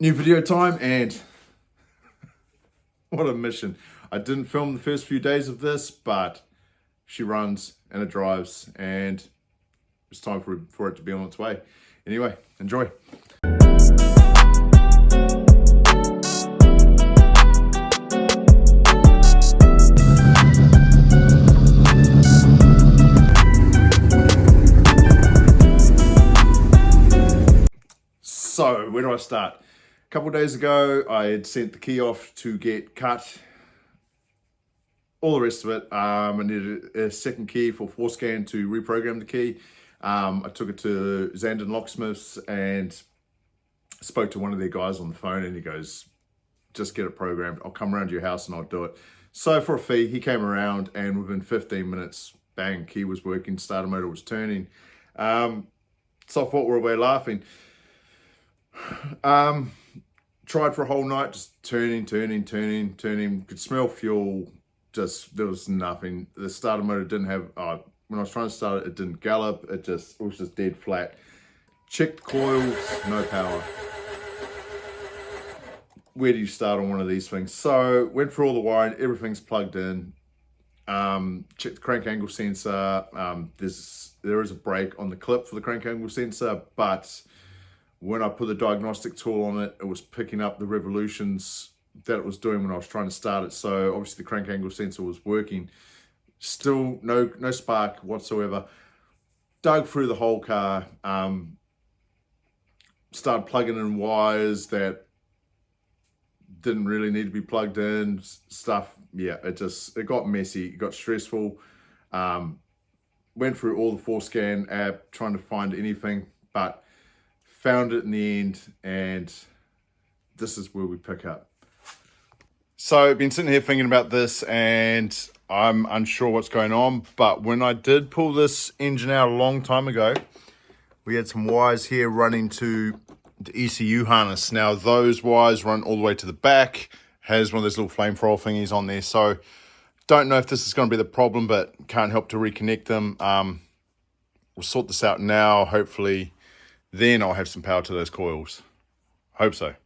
New video time, and what a mission. I didn't film the first few days of this, but she runs and it drives, and it's time for it to be on its way. Anyway, enjoy. So, where do I start? A couple of days ago, I had sent the key off to get cut. All the rest of it, I needed a second key for ForScan to reprogram the key. I took it to Zandon Locksmiths and spoke to one of their guys on the phone, and he goes, just get it programmed. I'll come around to your house and I'll do it. So for a fee, he came around, and within 15 minutes, bang, key was working, starter motor was turning. So I thought we were away laughing. Tried for a whole night, just turning. Could smell fuel. Just, there was nothing. The starter motor didn't have, when I was trying to start it, it didn't gallop. It was just dead flat. Checked coils, no power. Where do you start on one of these things? So went through all the wiring, everything's plugged in. Checked the crank angle sensor. There is a brake on the clip for the crank angle sensor, but when I put the diagnostic tool on it, it was picking up the revolutions that it was doing when I was trying to start it. So obviously the crank angle sensor was working. Still no spark whatsoever. Dug through the whole car. Started plugging in wires that didn't really need to be plugged in. Stuff, yeah, it got messy. It got stressful. Went through all the ForScan app trying to find anything, but found it in the end, and this is where we pick up. So I've been sitting here thinking about this, and I'm unsure what's going on, but when I did pull this engine out a long time ago, we had some wires here running to the ECU harness. Now those wires run all the way to the back, has one of those little flame thrower thingies on there, so don't know if this is going to be the problem, but can't help to reconnect them. We'll sort this out now, hopefully. Then I'll have some power to those coils. Hope so.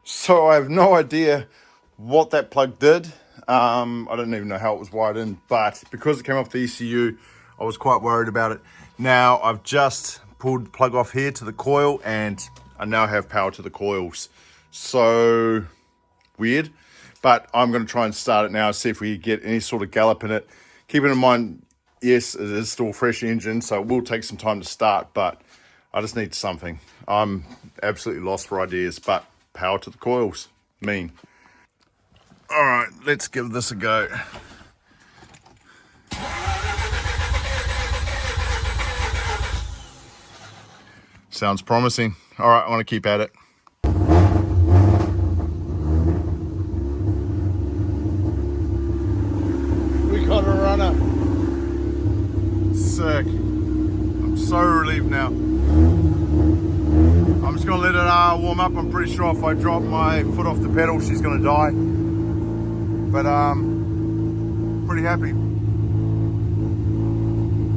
So I have no idea what that plug did. I don't even know how it was wired in, but because it came off the ECU, I was quite worried about it. Now I've just pulled the plug off here to the coil, and I now have power to the coils. So weird, but I'm going to try and start it now, see if we get any sort of gallop in it. Keeping in mind, yes, it is still a fresh engine, so it will take some time to start, but I just need something. I'm absolutely lost for ideas, but power to the coils, mean. All right, let's give this a go. Sounds promising. All right, I want to keep at it. We got a runner. Sick. I'm so relieved now. I'm just gonna let it warm up. I'm pretty sure if I drop my foot off the pedal, she's gonna die. But pretty happy.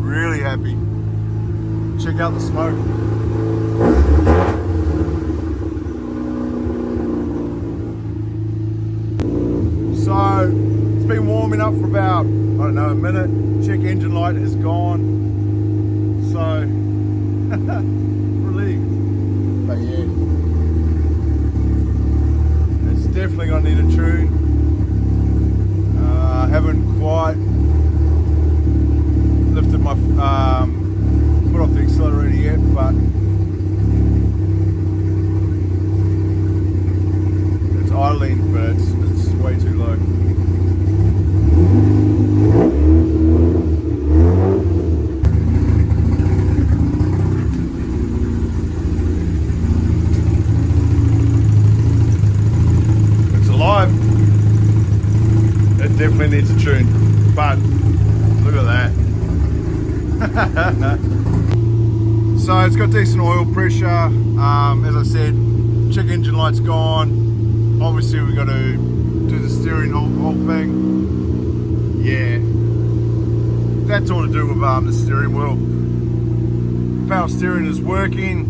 Really happy. Check out the smoke. So it's been warming up for about, I don't know, a minute. Check engine light is gone. So relieved. But yeah, it's definitely gonna need a tune. I haven't quite lifted my foot off the accelerator yet, but it's idling, but it's way too low. It definitely needs a tune, but look at that. So it's got decent oil pressure. As I said, check engine light's gone. Obviously we got to do the steering whole thing. Yeah, that's all to do with the steering wheel. Power steering is working,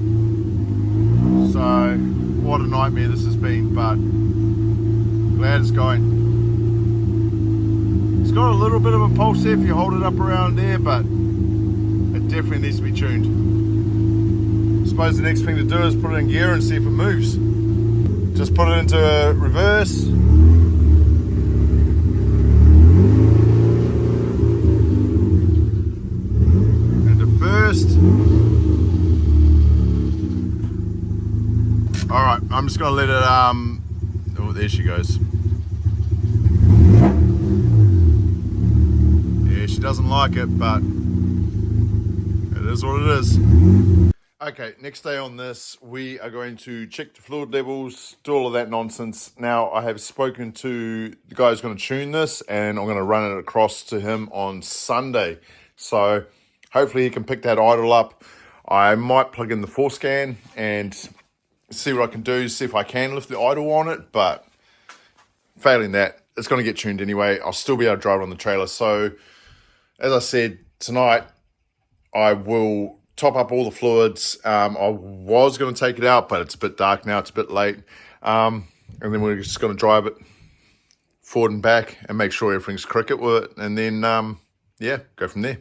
so what a nightmare this has been, but glad it's going. It's got a little bit of a pulse there if you hold it up around there, but it definitely needs to be tuned. I suppose the next thing to do is put it in gear and see if it moves. Just put it into reverse. Into first. Alright, I'm just going to let it, oh, there she goes. Yeah, she doesn't like it, but it is what it is. Okay, next day on this, we are going to check the fluid levels, do all of that nonsense. Now, I have spoken to the guy who's going to tune this, and I'm going to run it across to him on Sunday. So, hopefully he can pick that idle up. I might plug in the forescan and see what I can do, see if I can lift the idle on it, but failing that, it's going to get tuned anyway. I'll still be able to drive it on the trailer. So, as I said, tonight, I will top up all the fluids. I was going to take it out, but it's a bit dark now. It's a bit late. And then we're just going to drive it forward and back and make sure everything's cricket with it. And then, yeah, go from there.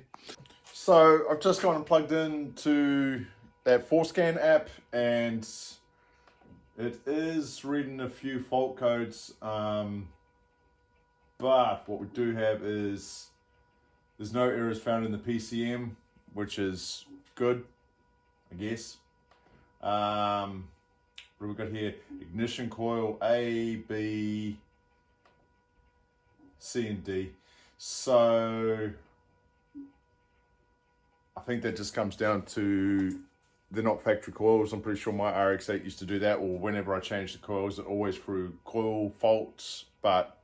So I've just gone and plugged into that forescan app, and it is reading a few fault codes. But what we do have is there's no errors found in the PCM, which is good, I guess. What have we got here? Ignition coil A, B, C, and D. So I think that just comes down to they're not factory coils. I'm pretty sure my RX8 used to do that, or whenever I changed the coils, it always threw coil faults, but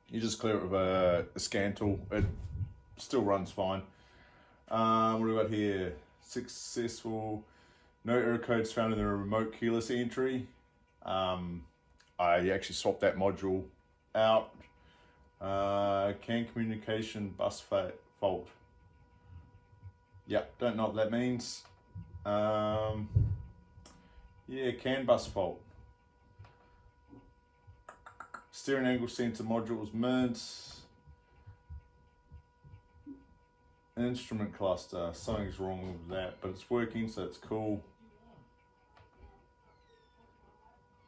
you just clear it with a scan tool. It still runs fine. What do we got here? Successful. No error codes found in the remote keyless entry. I actually swapped that module out. CAN communication bus fault. Yeah, don't know what that means. Yeah, CAN bus fault. Steering angle sensor modules mint. Instrument cluster, something's wrong with that, but it's working, so it's cool.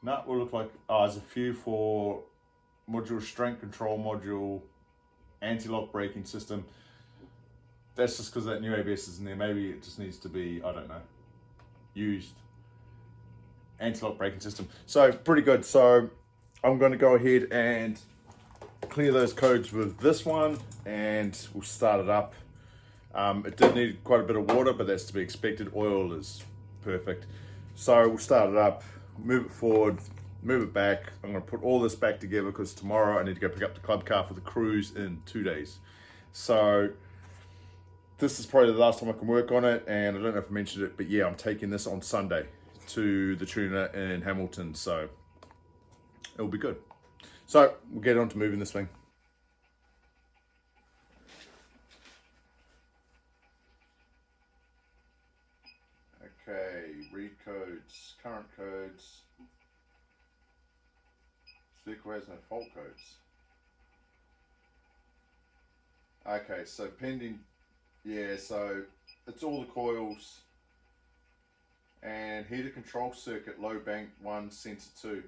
No, it will look like, there's a few for module strength control module, anti-lock braking system. That's just because that new ABS is in there. Maybe it just needs to be, I don't know, used. Anti-lock braking system. So pretty good. So I'm going to go ahead and clear those codes with this one, and we'll start it up. It did need quite a bit of water, but that's to be expected. Oil is perfect. So we'll start it up, move it forward, move it back. I'm going to put all this back together because tomorrow I need to go pick up the club car for the cruise in 2 days. So this is probably the last time I can work on it, and I don't know if I mentioned it, but yeah, I'm taking this on Sunday to the tuner in Hamilton, so it'll be good. So we'll get on to moving this thing. Okay, read codes, current codes. This vehicle has no fault codes. Okay, so pending, yeah, so it's all the coils and heater control circuit, low bank 1, sensor 2.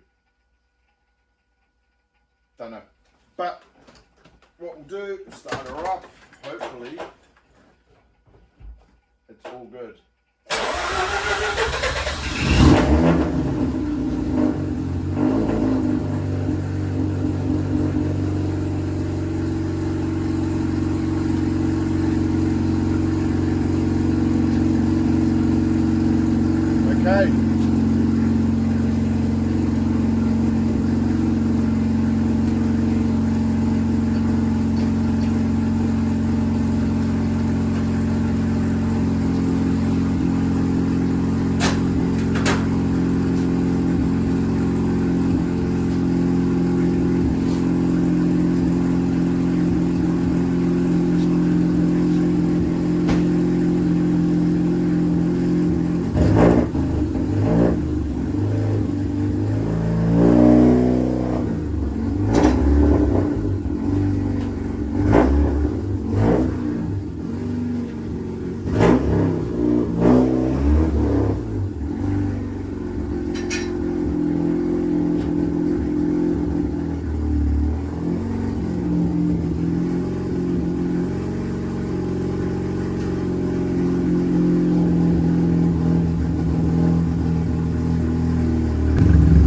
Don't know. But what we'll do, start her up, hopefully it's all good. Okay.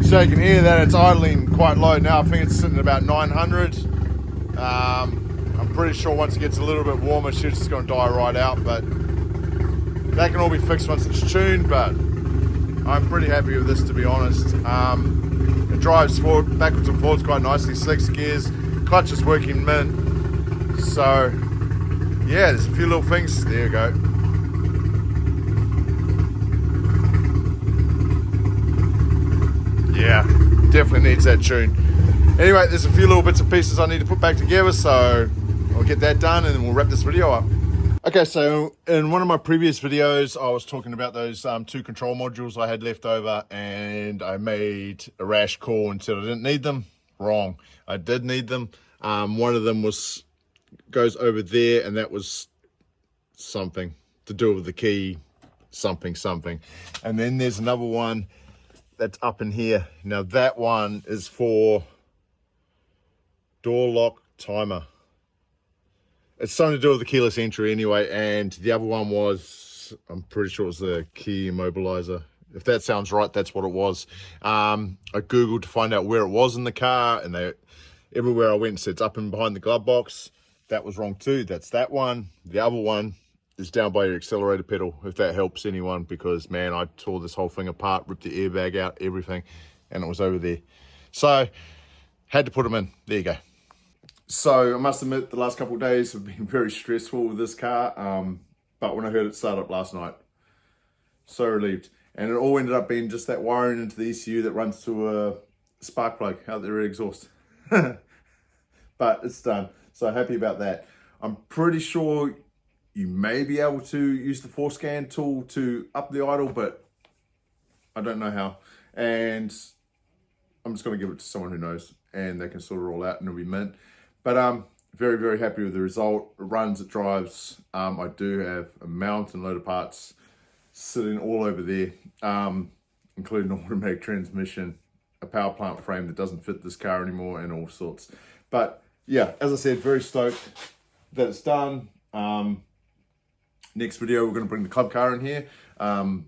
So you can hear that it's idling quite low now. I think it's sitting at about 900. I'm pretty sure once it gets a little bit warmer, it's just going to die right out, but that can all be fixed once it's tuned. But I'm pretty happy with this, to be honest. It drives forward, backwards and forwards quite nicely, 6 gears, clutch is working mint. So yeah, there's a few little things. There you go. Yeah, definitely needs that tune. Anyway, there's a few little bits and pieces I need to put back together, so I'll get that done and then we'll wrap this video up. Okay, so in one of my previous videos, I was talking about those 2 control modules I had left over, and I made a rash call and said I didn't need them. Wrong, I did need them. One of them goes over there, and that was something to do with the key, something. And then there's another one that's up in here. Now that one is for door lock timer. It's something to do with the keyless entry anyway, and the other one was, I'm pretty sure it was the key immobilizer. If that sounds right, that's what it was. I Googled to find out where it was in the car, and everywhere I went said it's up and behind the glove box. That was wrong too. That's that one. The other one is down by your accelerator pedal, if that helps anyone, because man, I tore this whole thing apart, ripped the airbag out, everything, and it was over there. So had to put them in. There you go. So I must admit, the last couple of days have been very stressful with this car, but when I heard it start up last night, so relieved. And it all ended up being just that wiring into the ECU that runs to a spark plug out the rear exhaust. But it's done, so happy about that. I'm pretty sure you may be able to use the 4Scan tool to up the idle, but I don't know how. And I'm just going to give it to someone who knows, and they can sort it all out and it'll be mint. But I'm very, very happy with the result. It runs, it drives. I do have a mountain load of parts sitting all over there, including an automatic transmission, a power plant frame that doesn't fit this car anymore, and all sorts. But yeah, as I said, very stoked that it's done. Next video, we're going to bring the club car in here. No,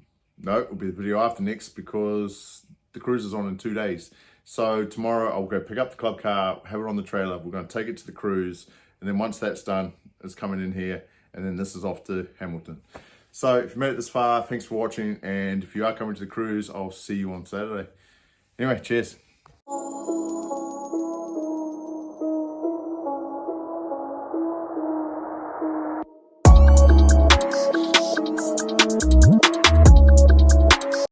it'll be the video after next, because the cruise is on in 2 days. So tomorrow I'll go pick up the club car, have it on the trailer. We're going to take it to the cruise, and then once that's done, it's coming in here, and then this is off to Hamilton. So if you made it this far, thanks for watching, and if you are coming to the cruise, I'll see you on Saturday. Anyway, cheers.